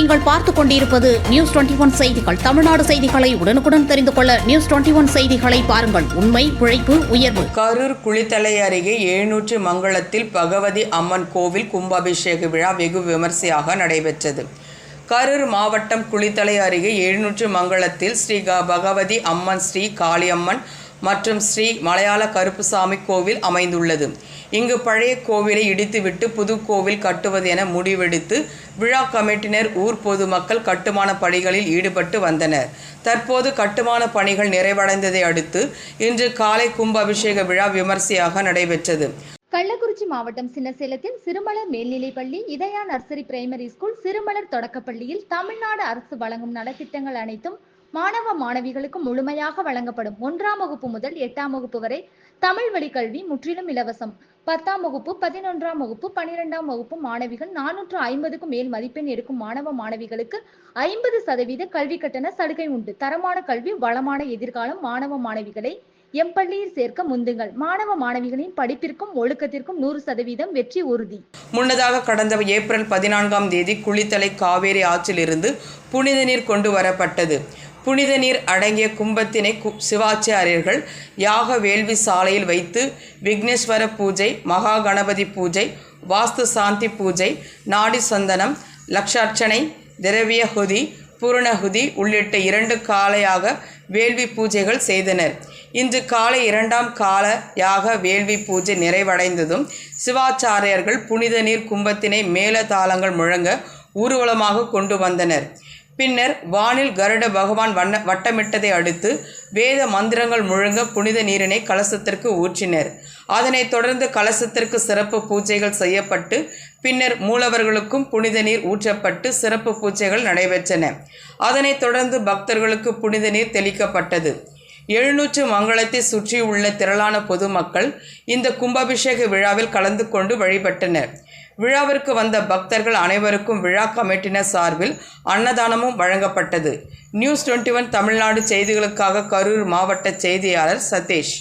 நீங்கள் பார்த்துக் கொண்டிருப்பது நியூஸ் 21 செய்திகள். தமிழ்நாடு செய்திகளை உடனுக்குடன் தெரிந்து கொள்ள நியூஸ் 21 செய்திகளை பாருங்கள். உண்மை, உழைப்பு, உயர்வு. கரூர் குளித்தலை அருகே 700 மங்கலத்தில் பகவதி அம்மன் கோவில் கும்பாபிஷேக விழா வெகு விமர்சையாக நடைபெற்றது. கரூர் மாவட்டம் குளித்தலை அருகே 700 மங்கலத்தில் ஸ்ரீ பகவதி அம்மன், ஸ்ரீ காளியம்மன் மற்றும் ஸ்ரீ மலையாள கருப்புசாமி கோவில் அமைந்துள்ளது. இங்கு பழைய கோவிலை இடித்துவிட்டு புது கோவில் கட்டுவது என முடிவெடுத்து விழா கமிட்டினர், ஊர் பொதுமக்கள் கட்டுமான பணிகளில் ஈடுபட்டு வந்தனர். தற்போது கட்டுமான பணிகள் நிறைவடைந்ததை அடுத்து இன்று காலை கும்பாபிஷேக விழா விமர்சையாக நடைபெற்றது. கள்ளக்குறிச்சி மாவட்டம் சின்னசேலத்தில் சிறுமலர் மேல்நிலைப்பள்ளி, இதயா நர்சரி பிரைமரி ஸ்கூல், சிறுமலர் தொடக்கப்பள்ளியில் தமிழ்நாடு அரசு வழங்கும் நலத்திட்டங்கள் அனைத்தும் மாணவ மாணவிகளுக்கு முழுமையாக வழங்கப்படும். 1ஆம் வகுப்பு முதல் 8ஆம் வகுப்பு வரை தமிழ் வழி கல்வி முற்றிலும் இலவசம். 10ஆம் வகுப்பு, 11ஆம் வகுப்பு, 12ஆம் வகுப்பு மாணவிகள் 450க்கும் மேல் மதிப்பெண் எடுக்கும் மாணவ மாணவிகளுக்கு 50% கல்வி கட்டண சலுகை உண்டு. தரமான கல்வி, வளமான எதிர்காலம். மாணவ மாணவிகளை எம்பள்ளியில் சேர்க்க முந்துங்கள். மாணவ மாணவிகளின் படிப்பிற்கும் ஒழுக்கத்திற்கும் 100% வெற்றி உறுதி. முன்னதாக கடந்த ஏப்ரல் 14ஆம் தேதி குளித்தலை காவேரி ஆற்றிலிருந்து புனித நீர் கொண்டு வரப்பட்டது. புனித நீர் அடங்கிய கும்பத்தினை சிவாச்சாரியர்கள் யாக வேள்வி சாலையில் வைத்து விக்னேஸ்வர பூஜை, மகா கணபதி பூஜை, வாஸ்து சாந்தி பூஜை, நாடி சந்தனம், லட்சார்ச்சனை, திரவியஹுதி, பூரணஹுதி உள்ளிட்ட 2 காலையாக வேள்வி பூஜைகள் செய்தனர். இன்று காலை 2ஆம் கால யாக வேள்வி பூஜை நிறைவடைந்ததும் சிவாச்சாரியர்கள் புனித நீர் கும்பத்தினை மேளதாளங்கள் முழங்க ஊர்வலமாக கொண்டு வந்தனர். பின்னர் வானில் கருட பகவான் வட்டமிட்டதை அடுத்து வேத மந்திரங்கள் முழங்க புனித நீரினை கலசத்திற்கு ஊற்றினர். அதனைத் தொடர்ந்து கலசத்திற்கு சிறப்பு பூஜைகள் செய்யப்பட்டு பின்னர் மூலவர்களுக்கும் புனித நீர் ஊற்றப்பட்டு சிறப்பு பூஜைகள் நடைபெற்றன. அதனைத் தொடர்ந்து பக்தர்களுக்கு புனித நீர் தெளிக்கப்பட்டது. 700 மங்கலத்தை சுற்றியுள்ள திரளான பொதுமக்கள் இந்த கும்பாபிஷேக விழாவில் கலந்து கொண்டு வழிபட்டனர். விழாவிற்கு வந்த பக்தர்கள் அனைவருக்கும் விழா கமிட்டினர் சார்பில் அன்னதானமும் வழங்கப்பட்டது. நியூஸ் 21 தமிழ்நாடு செய்திகளுக்காக கரூர் மாவட்ட செய்தியாளர் சதீஷ்.